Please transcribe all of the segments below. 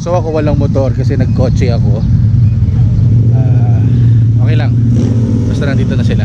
So ako walang motor kasi nagkotse ako. Okay lang. Basta nandito na sila.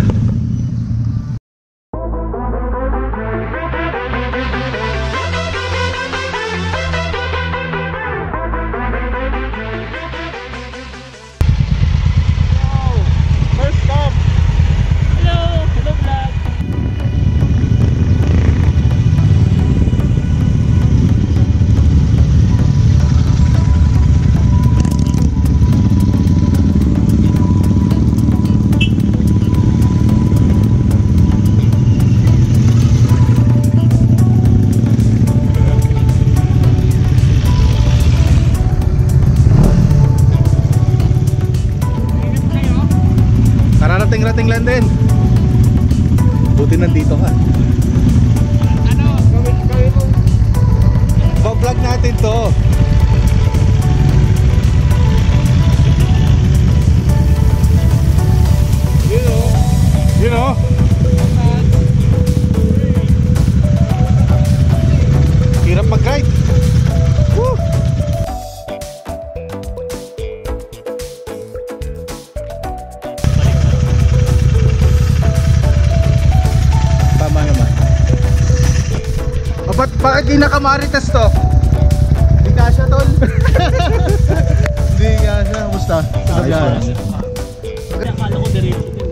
Rating lang din. Buti nandito ka. Ano? Gawin mo. Ba-vlog natin to. You know? Hirap mag-ride. Woo! Bakit di nakamaritas to? Hindi ka siya tol. Hindi ka siya. Kumusta? Ayos. Akala ko diretso din.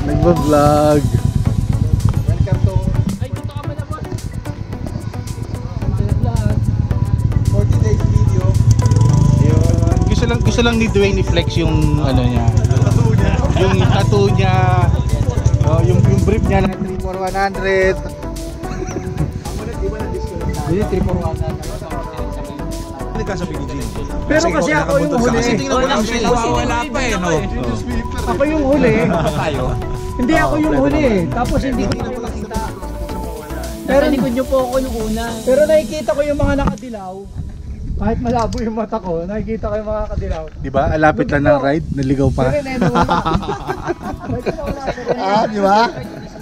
Nagba-vlog. Welcome to... Ay, dito ka pala ba? 40 days video. Ayun. Gusto lang ni Dwayne i-flex yung ano niya. Yung tattoo niya. Yung brief niya na 34100. Hindi 34100. Nagkasabi ni Jim. Pero kasi ako yung huli. Kasi tingnan mo lang siya. Wala pa eh, no? Ako yung huli. Tayo. Hindi ako yung huli eh. Tapos hindi ko nakita. Pero likod niyo po ako yung una. Pero nakikita ko yung mga nakadilaw. Kahit malabo yung mata ko, nakikita ko yung mga nakadilaw. Di ba? Alapit lang ng ride, naligaw pa. Di ba?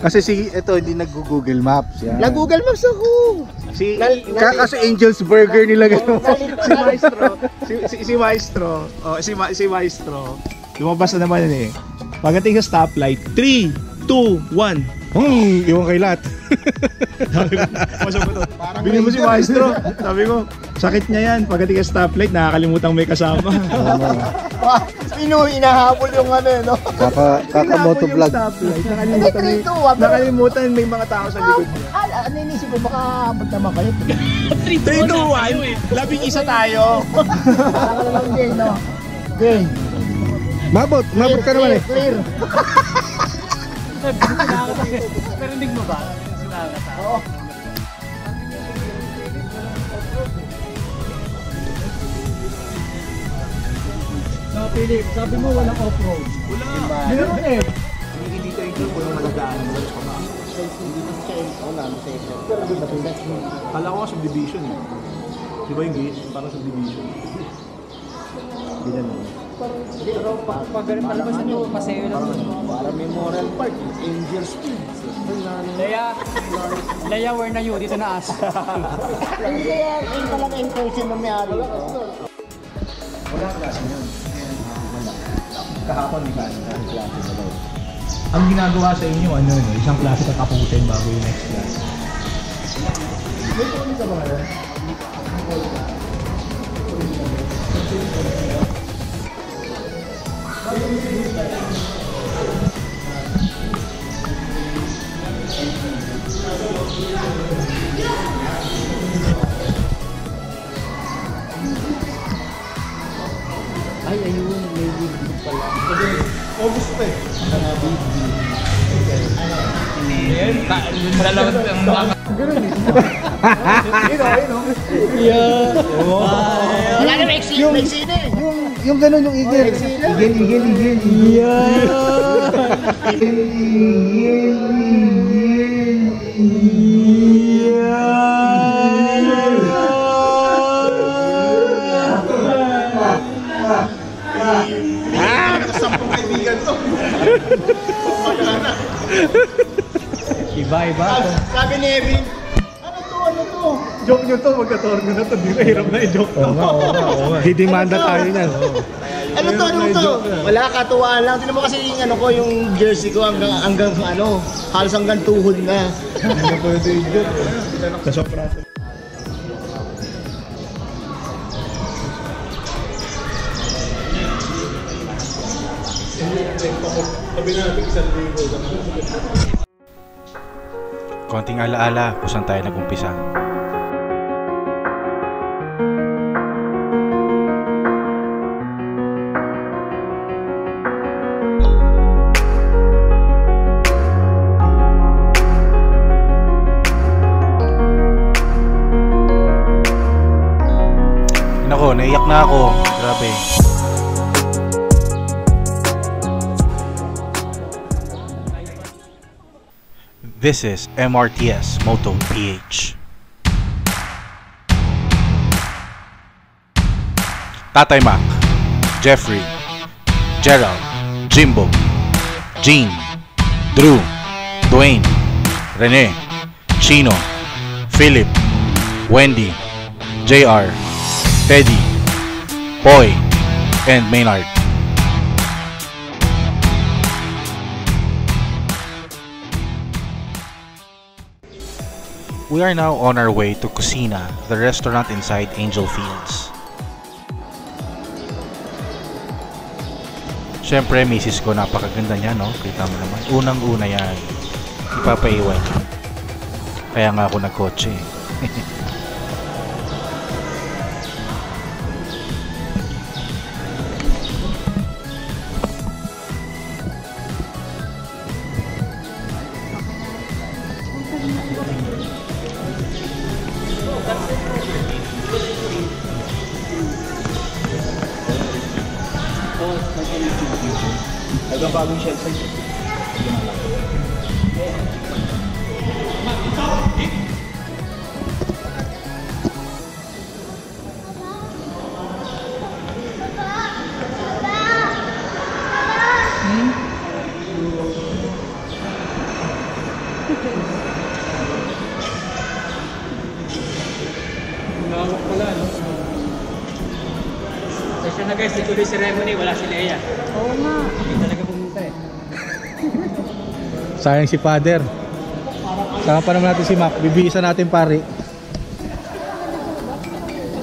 Kasi ito hindi nag-Google Maps. Yan. Nag-Google Maps ako. Kasi Angel's Burger nila gano'n. Si Maestro. Oh, si Maestro. Lumabas na naman yun eh. Pagdating sa stoplight, 3, 2, 1. Iwan kay lahat. Bili mo si Maestro. Sabi ko, sakit niya yan. Pagdating sa stoplight, nakakalimutang may kasama. Inahabol yung ano eh, no? Kaka-motovlog. Nakalimutan may mga tao sa likod niya. Ano inisip ko, baka abot naman kayo. 3, 2, 1. Labing-isa tayo. Parang ka lang din, no? Okay. Mabot ka naman eh. Clear. Pero hindi mo ba? Oo. No, Philip, sabi mo walang off-road. Wala. Meron eh. Hindi tayo ito kung yung malagaan mo. Kala ko nga subdivision eh. Di ba yung gate? Parang subdivision. Ganyan mo. Pero pag ganun palabas nyo, masaya lang. Parang Memorial Park, Angel Speed. Leia, where na you? Dito na as. Hindi kaya yung talaga yung person na may-ari. Wala ang klase yun. Kahapon may klase na sa loob. Ang ginagawa sa inyo, ano yun, isang klase katapusin bago yung next class. May tuloy ka ba nga yan? Ay, ayun, may video pala. August pa eh. Dalawang ang mga... Ganun eh. Wala na may eksine. Yung gano'n yung igil. Igil. Sampung kaibigan to. Iba. Sabi ni Evin, ano to? Joke nyo to, magka-torneo na to. Di na hirap na i-joke to. Oo nga. Didimanda tayo niyan. Ano to? Wala, katuwaan lang. Tinan mo kasi yung ano ko, yung jersey ko hanggang ano, halos hanggang tuhod na. Hindi na pwede i-joke. Kasopra. Konting alaala kung saan tayo nag-umpisa. Nako, naiyak na ako. Grabe. This is MRTS Moto PH. Tatay Mac, Jeffrey, Gerald, Jimbo, Gene, Drew, Dwayne, Rene, Chino, Philip, Wendy, JR, Teddy, Boy, and Maynard. We are now on our way to Kusina, the restaurant inside Angel Fields. Siyempre, misis ko, napakaganda niya, no? Kita mo naman. Unang-una yan. Ipapaiwan niya. Kaya nga ako nagkotse. Nagabagong shell size. Umawak pala, no? Kasi na guys, ituloy ceremony, wala si Leia. Oo nga. Hindi talaga pumunta eh. Sayang si Father. Saka pa naman natin si Mac. Bibisa natin pare.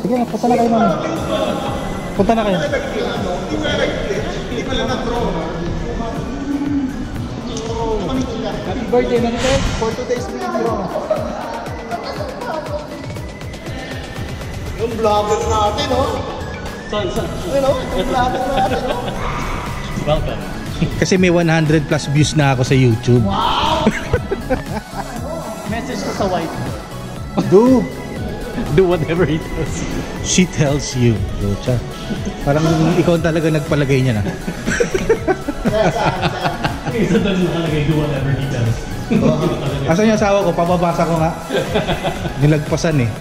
Sige, punta na kayo mami. Punta na kayo. Happy birthday, Marites, for today's video. Yung vlogger natin, oh. Son. Ayun, oh. Yung vlogger natin, oh. Welcome. Kasi may 100 plus views na ako sa YouTube. Message ko sa wife. Do. Do whatever he does. She tells you. Lucha. Parang ikaw talaga nagpalagay niya na. Isa doon nakalagay, do whatever he does. Asan yung asawa ko? Pababasa ko nga. Nilagpasan eh.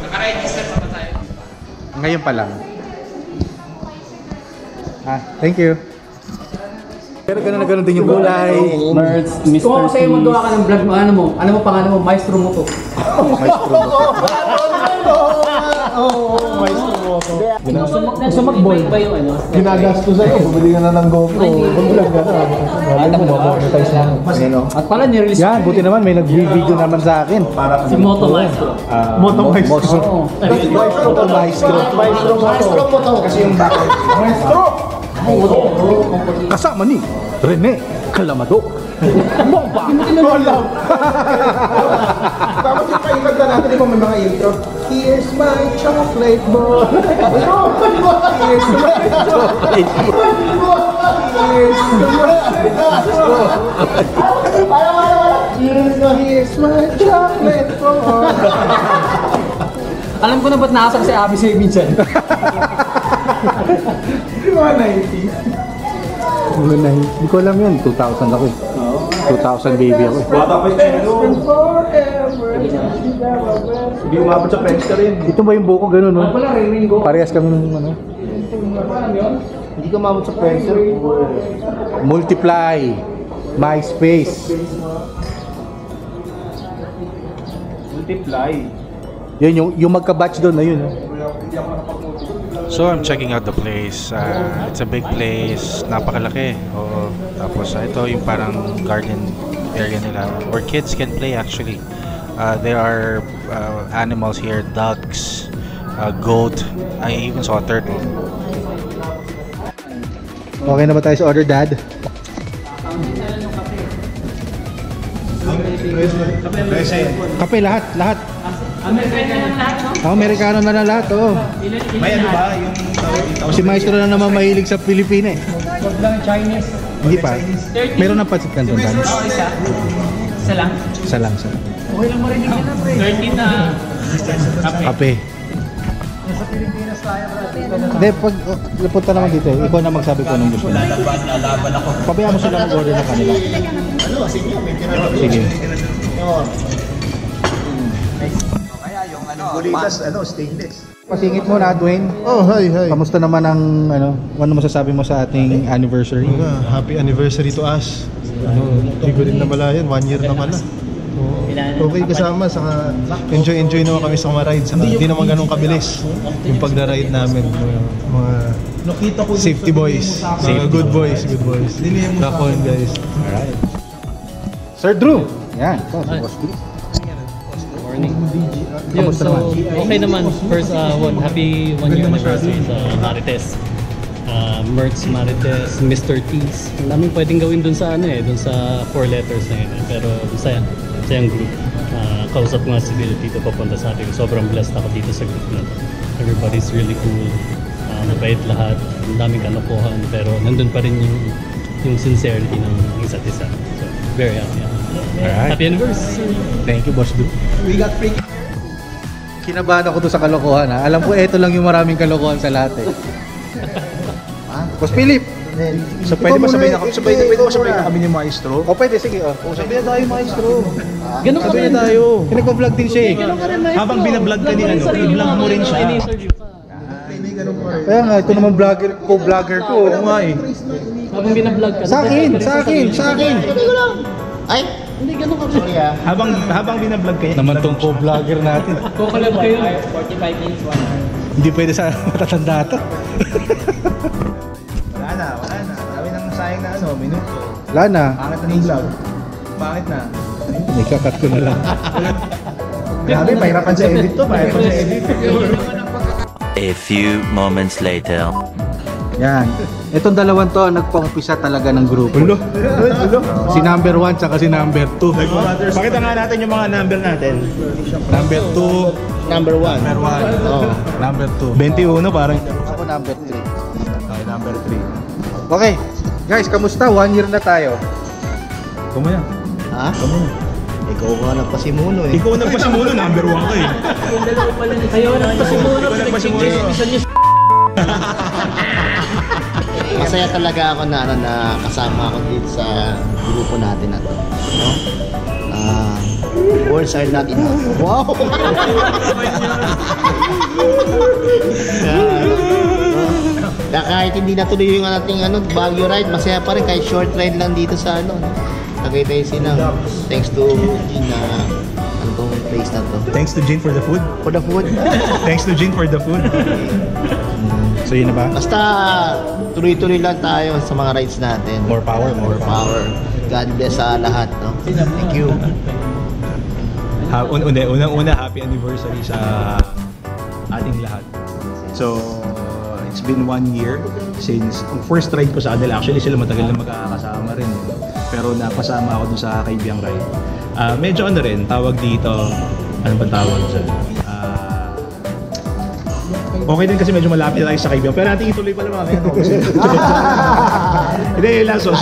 Naka-register pa ba tayo? Ngayon pa lang. Thank you. Pero gano'n din yung gulay. Nerds, Kung ako sa'yo magawa ka ng vlog mo, ano mo pangalan mo? Maestro mo to. Maestro mo. Sumagbol ba yung ano? Ginagastos sa'yo, bumili ka na ng GoPro. Mag-vlog ka na. Wala mo mamonetize na. At pala nirelease Yan, buti naman may nag-video naman sa akin. si Moto Maestro. Moto Maestro. Maestro mo to. Kasi yung back. Maestro! Kasama ni Rene Calamado. Bomba! Alam! Tapos yung paikagda natin, di ba may mga intro? Here's my chocolate boy. Here's my chocolate boy. Here's my chocolate boy. Alam ko na ba't nakasal si Abby sa'yo minsan. Di ba 90s? Hindi ko alam yun. 2000 ako eh. 2000 baby ako eh. Bata pa yung chino. Hindi umabot sa Friendster rin. Ito ba yung buko ganun no? Wala, ring ko. Parehas kami ng ano. Hindi ka mamot sa pressure. Multiply. MySpace. Multiply. Yun yung magka-batch doon na yun. So I'm checking out the place. It's a big place, napakalaki. Oo. Tapos ito yung parang garden area nila, where kids can play actually. There are animals here, ducks, goat. I even saw a turtle. Okay na ba tayo sa order, Dad? Kape lahat. Amerikano na lang lahat, oh. May ano ba yung Si Maestro na naman mahilig sa Pilipina eh. Huwag lang Chinese. Hindi pa. Meron ng pansit canton, Dan. Isa lang. Isa lang. Okay lang marinig nila, pre. 13 na Kape. Nasa Pilipinas tayo, bro. Hindi, pag punta naman dito, ikaw na magsabi ko anong gusto mo. lalaban ako. Pabayaan mo sila mag-order na kanila. Ano, sige, may tira. Sige. Bulitas, stainless. Pasingit mo na, Dwayne. Oh, hi. Kamusta naman ang ano masasabi mo sa ating anniversary? Happy anniversary to us. Hindi ko rin namalayan, 1 year na pala. Okay kasama, saka enjoy naman kami sa mga rides. Saka hindi naman ganun kabilis yung pagna-ride namin. Mga safety boys. Good boys. Lakon, guys. Alright. Sir Drew. Yan. Ito, si Boss Drew. Morning. Yun, Kamusta so naman? okay naman. First, happy 1 year anniversary sa Marites. Mertz Marites, Mr. T's. Ang daming pwedeng gawin dun sa dun sa 4 letters na yun. Pero sayang group. Kausap ko nga si Tito papunta sa atin. Sobrang blessed ako dito sa group na to. Everybody's really cool. Mabait lahat. Ang daming kalokohan. Pero nandun pa rin yung sincerity ng isa't isa. So, very happy. Alright. Happy anniversary! Thank you, Boss Drew. We got free. Kinabahan ako doon sa kalokohan, ha. Alam ko ito lang yung maraming kalokohan sa lahat eh. Boss Philip. So pwede ba sabihin na kami ni Maestro? O pwede, sige. Sabihin na tayo, Maestro. Ganun ka rin. tayo. Pinagpa-vlog din siya eh. Habang binablog ka ni i-vlog mo rin siya. Kaya nga, ito naman vlogger ko. Oo nga eh. Habang binablog ka. Sa akin. Ay, Hindi, ganun ka rin. sorry Habang binablog ka niya. Naman tong co-vlogger natin. Kukalab kayo. 45 minutes, 1 hour. Hindi pwede sa matatanda to. Wala na. Sabi nang sayang na minuto. Wala na. Pangit na yung vlog. Bakit na? Ikakat ko na lang. Grabe, mahirapan sa edit to. A few moments later. Yan. Itong dalawang to, nagpa-umpisa talaga ng grupo. Ulo. Si number 1 tsaka si number 2. Pakita nga natin yung mga number natin. Number 2. number 1. Number 1. Oh. Number 2. 21 parang. Ako number 3. Okay, number 3. Okay. Guys, kamusta? 1 year na tayo. Kumaya. Ha? Ikaw ka nagpasimuno eh. Ikaw nagpasimuno, number 1 ka eh. Kayo nagpasimuno. Masaya talaga ako na kasama ako dito sa grupo natin na to. No? Words are not enough. Wow! Na kahit hindi natuloy yung ating Baguio ride, masaya pa rin kahit short ride lang dito sa Tagaytay Sinang. Thanks to Gin ano tong place na to. Thanks to Jin for the food. For the food. Thanks to Jin for the food. So yun na ba? Basta tuloy-tuloy lang tayo sa mga rides natin. More power. Power. God bless sa lahat, no? Thank you. Unang-una, happy anniversary sa ating lahat. So, it's been 1 year since first ride ko sa kanila. Actually, sila matagal na magkakasama rin. Pero napasama ako dun sa Kaibiyang ride. Medyo rin, tawag dito, ano ba tawag dyan? Okay din kasi medyo malapit na tayo sa Kaibiyang. Pero natin ituloy pala mga Hindi, yun lang. So,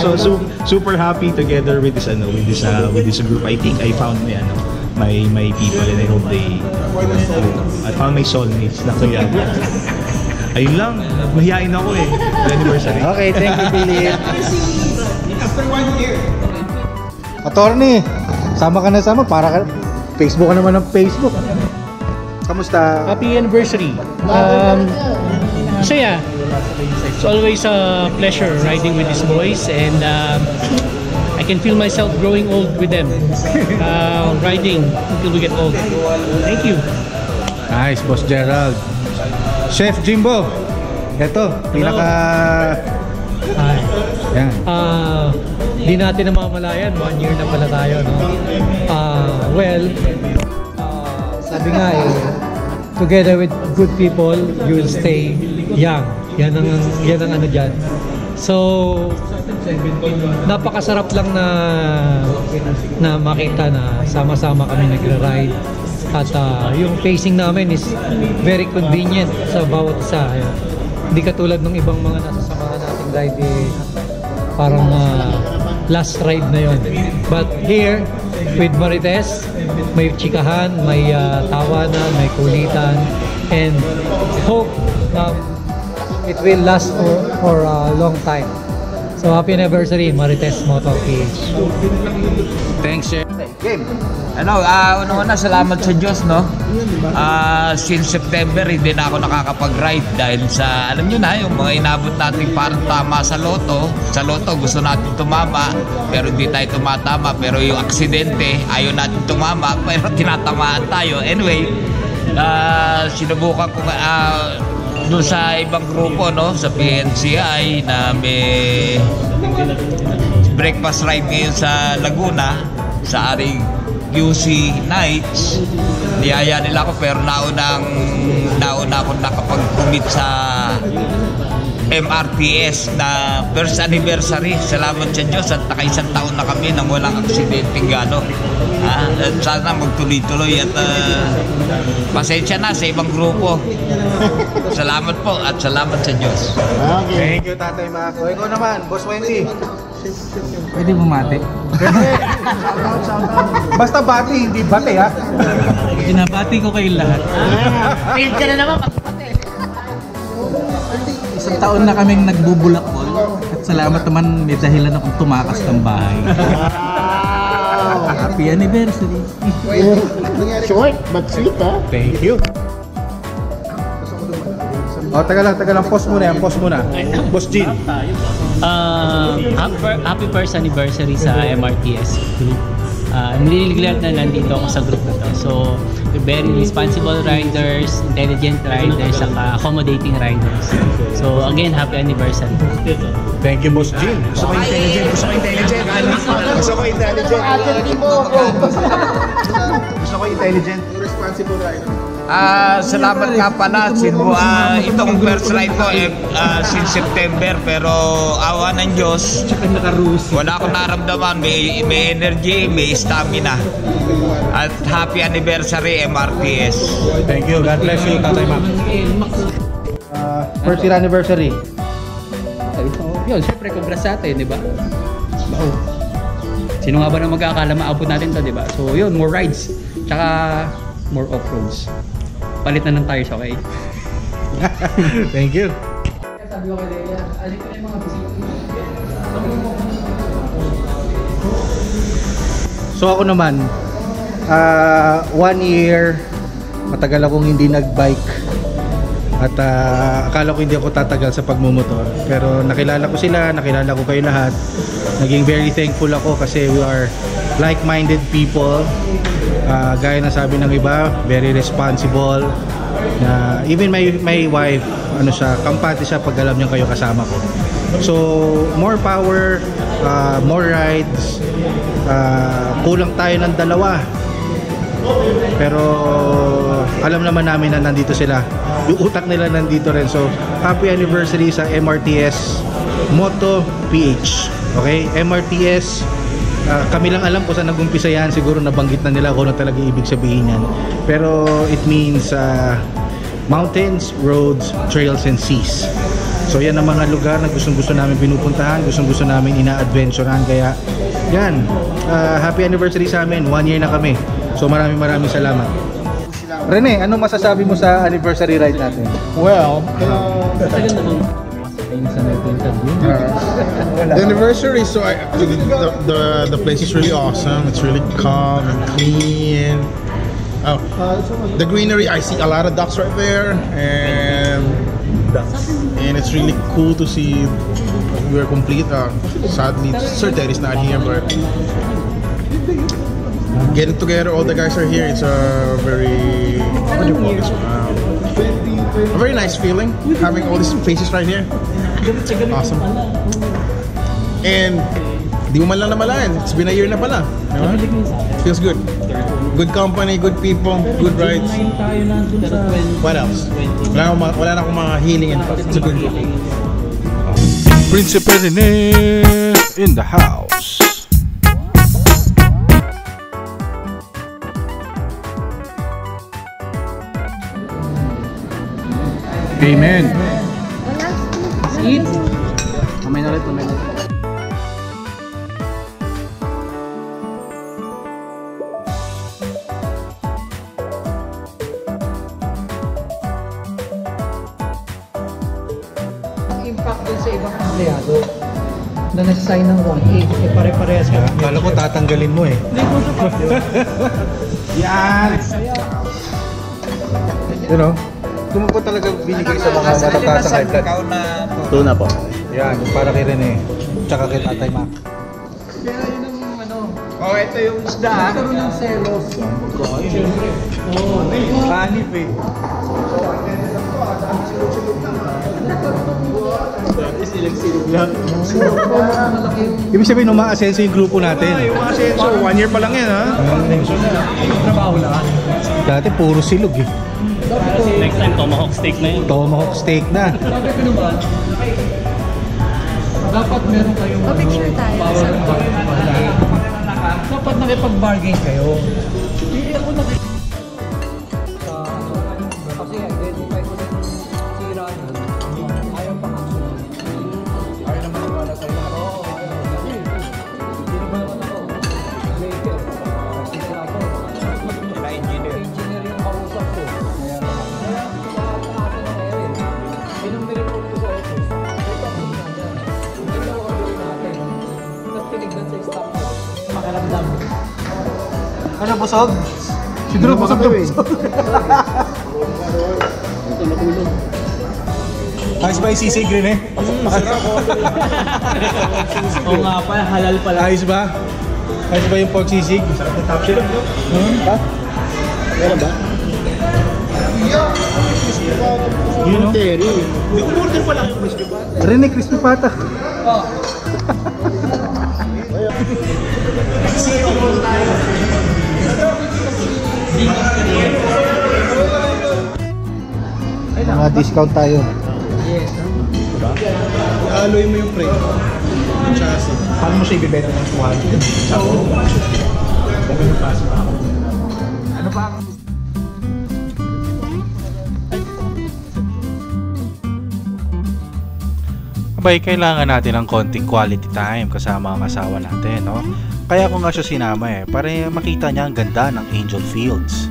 super happy together with this group. I think I found my people and I hope I found my soulmates na kaya. Ayun lang, mahihain ako eh. Anniversary. Okay, thank you, Philip. After 1 year. Attorney, sama ka na para ka, Facebook ka naman ng Facebook. Kamusta? Happy anniversary. Masaya. It's always a pleasure riding with these boys, and I can feel myself growing old with them, riding until we get old. Thank you. Nice, Boss Gerald. Chef Jimbo, eto, pinaka... Ay. Yan. Di natin namamalayan, 1 year na pala tayo, no? Sabi nga together with good people, you'll stay young. Yan ang ano dyan. So, napakasarap lang na makita na sama-sama kami nagra-ride. At yung pacing namin is very convenient sa bawat isa. Hindi katulad ng ibang mga nasasamahan nating ride, parang last ride na yon. But here, with Marites, may chikahan, may tawanan, may kulitan, and hope it will last for a long time. So happy anniversary, Marites Moto PH. Thanks, Chef. Game. Una-una, salamat sa Diyos, no? Since September, hindi na ako nakakapag-ride dahil sa, alam nyo na, yung mga inabot natin parang tama sa loto. Sa loto, gusto natin tumama, pero hindi tayo tumatama. Pero yung aksidente, ayaw natin tumama, pero tinatamaan tayo. Anyway, sinubukan ko doon sa ibang grupo, no? Sa PNCI, na may breakfast ride ngayon sa Laguna, sa aring QC Nights. Niyaya nila ako, pero nauna ako nakapag-commit sa MRTS na first anniversary. Salamat sa Diyos at nakaisang taon na kami nang walang aksidenteng gano'n. Sana magtuloy-tuloy at pasensya na sa ibang grupo. Salamat po at salamat sa Diyos. Okay. Thank you, Tatay Mako. Ikaw naman, Boss Wendy. Pwede bumati? Basta bati, hindi bate, ha? Binabati ko kayong lahat. Fail ka na naman. Isang taon na kaming nagbubulakbol at salamat naman may dahilan akong tumakas ng bahay. Happy anniversary! Short but sweet, ha? Thank you. Taga lang. Pause muna. Boss Jean. Happy first anniversary sa MRTS group. I'm really glad na nandito ako sa group na to. So, very responsible riders, intelligent riders, saka accommodating riders. So, again, happy anniversary. Thank you, Boss Jean. Gusto ko intelligent. Responsible rider. Salamat nga pala. Itong first ride ko since September, pero awa ng Diyos, wala akong naramdaman. May energy, may stamina. At happy anniversary MRTS. Thank you. God bless you, Tatay Mac. First year anniversary. Yun, syempre, congrats sa atin, di ba? Sino nga ba na mag-aakala maabot natin to, di ba? So, yun, more rides. Tsaka, more off-roads. Palit na ng tires, okay? Thank you. So ako naman, 1 year, matagal akong hindi nag-bike. At akala ko hindi ako tatagal sa pagmumotor. Pero nakilala ko sila, nakilala ko kayo lahat. Naging very thankful ako kasi we are like-minded people. Gaya na sabi ng iba, very responsible. Even my wife, kampante siya pag alam niya kayo kasama ko. So, more power, more rides. Kulang tayo ng 2. Pero alam naman namin na nandito sila. Yung utak nila nandito rin. So, happy anniversary sa MRTS Moto PH. Okay? MRTS, kami lang alam kung saan nag-umpisa yan. Siguro nabanggit na nila kung ano talaga ibig sabihin yan. Pero it means mountains, roads, trails, and seas. So yan ang mga lugar na gustong-gusto namin pinupuntahan, gustong-gusto namin ina-adventurean. Kaya yan, happy anniversary sa amin. 1 year na kami. So maraming salamat. Rene, ano masasabi mo sa anniversary ride natin? Well, the anniversary, so the place is really awesome. It's really calm and clean. The greenery, I see a lot of ducks right there, and And it's really cool to see we're complete. Sadly, Sir Terry's not here, but getting together, all the guys are here. It's a very, what do you call this? A very nice feeling having all these faces right here. Awesome. And di mo man lang namalayan, it's been a year na pala. Diba? Feels good. Good company, good people, good rides. What else? Wala na akong mga healing and it's a good group. Principe Rene in the house. Amen. Eat. Mamay na ulit, mamay na ulit. Impact dun sa ibang empleyado na nasa-sign ng 1-8, eh pare-parehas ka. Kala ko tatanggalin mo eh. Yan! You know? Ito mo po talaga binigay sa mga matataas sa high blood. Tuna po. Yan, para kay Rene. Tsaka kay Tatay Mac. Kaya yun ang ano, Oh, ito yung isda. nagkaroon ng selos. Hanip eh. Ibig sabihin, umaasenso yung grupo natin. Yung asenso, 1 year pa lang yan, ha? Trabaho lang. Dati puro silog eh. Next time, tomahawk steak na yun. Tomahawk steak na. Sabi ko naman, dapat meron kayong Picture tayo. dapat nakipag-bargain kayo. Hindi ako kasi identify ko din si Ryan. Ayaw pa kaso. Ayaw naman wala sa'yo. Oo, ayaw. Kasi, hindi naman naman ako. Maker. Kasi ako. Engineer yung kausap ko. Kaya nakakasa na ngayon. Pinang-report ko sa office. Ito ako na. Ito ako gawin natin. Tapos tinignan sa staff ko. Makaramdam. Ano, busog? Si Drew, busog na busog. Ayos ba yung sisig rin eh? Oo nga pa, halal pala. Ayos ba? Ayos ba yung pork sisig? Top shelf. Meron ba? Yun o. Terry. Rene, crispy pata. Mga discount tayo. Yes. Aloy mo yung frame. Yung chassis. Paano mo siya ibibenta ng 200? Ano pa? Abay, kailangan natin ng konting quality time kasama ang asawa natin, no? Kaya ko nga siya sinama para makita niya ang ganda ng Angel Fields.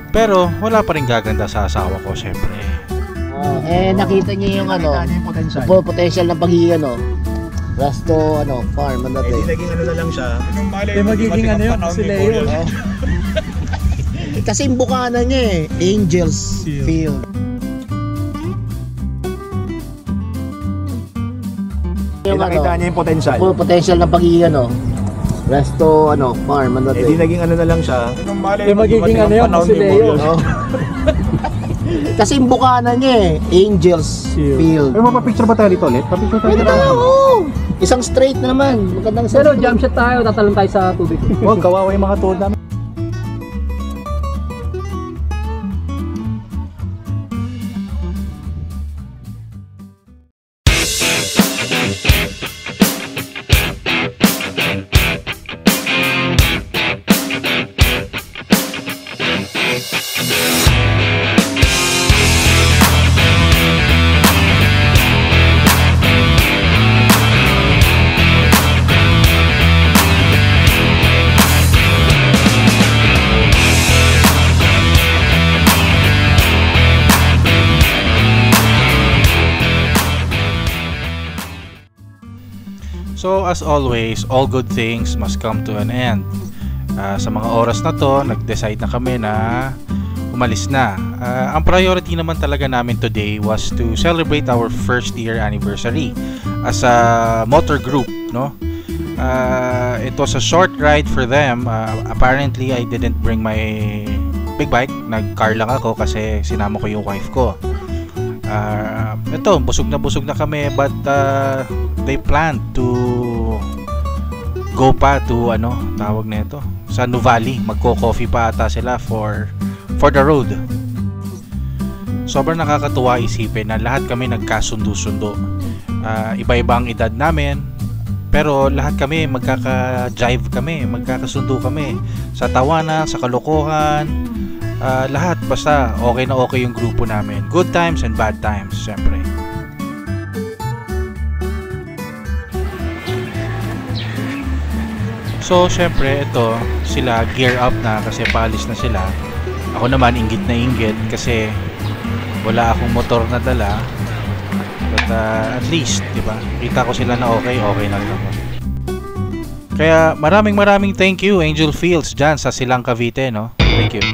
Pero wala pa rin gaganda sa asawa ko, syempre. Nakita niyo yung potential ng pagiging Rasto farm natin. Naging ano na lang siya. Magiging ano yun, si Leo. Kasi yung bukana niya Angels Field. Nakita niya yung potential. Potential ng pagiging Rasto farm natin. Naging ano na lang siya. Magiging ano yun, si Leo. Kasi yung bukana niya Angels Field. Ay, mapapicture ba tayo dito ulit? Papicture tayo Pwede dito. tayo, oo. Isang straight na naman. Magandang Pero jump shot tayo, tatalon tayo sa tubig. Huwag, kawawa yung mga tuhod namin. So as always, all good things must come to an end. Sa mga oras na to, nag-decide na kami na umalis na. Ang priority naman talaga namin today was to celebrate our first year anniversary as a motor group, no? It was a short ride for them. Apparently, I didn't bring my big bike. Nag-car lang ako kasi sinama ko yung wife ko. Ito, busog na kami, but they planned to go pa to tawag na ito, sa Nuvali. Magko-coffee pa ata sila for the road. Sobrang nakakatuwa isipin na lahat kami nagkasundo-sundo. Iba-iba ang edad namin, pero lahat kami magkaka-jive kami, magkakasundo kami sa tawanan, sa kalokohan, lahat. Basta okay na okay yung grupo namin. Good times and bad times, syempre. So, syempre, ito, sila gear up na kasi paalis na sila. Ako naman, inggit na inggit kasi wala akong motor na dala. But at least, diba? Kita ko sila na okay na rin ako. Kaya maraming thank you, Angel Fields, dyan sa Silang Cavite, no? Thank you.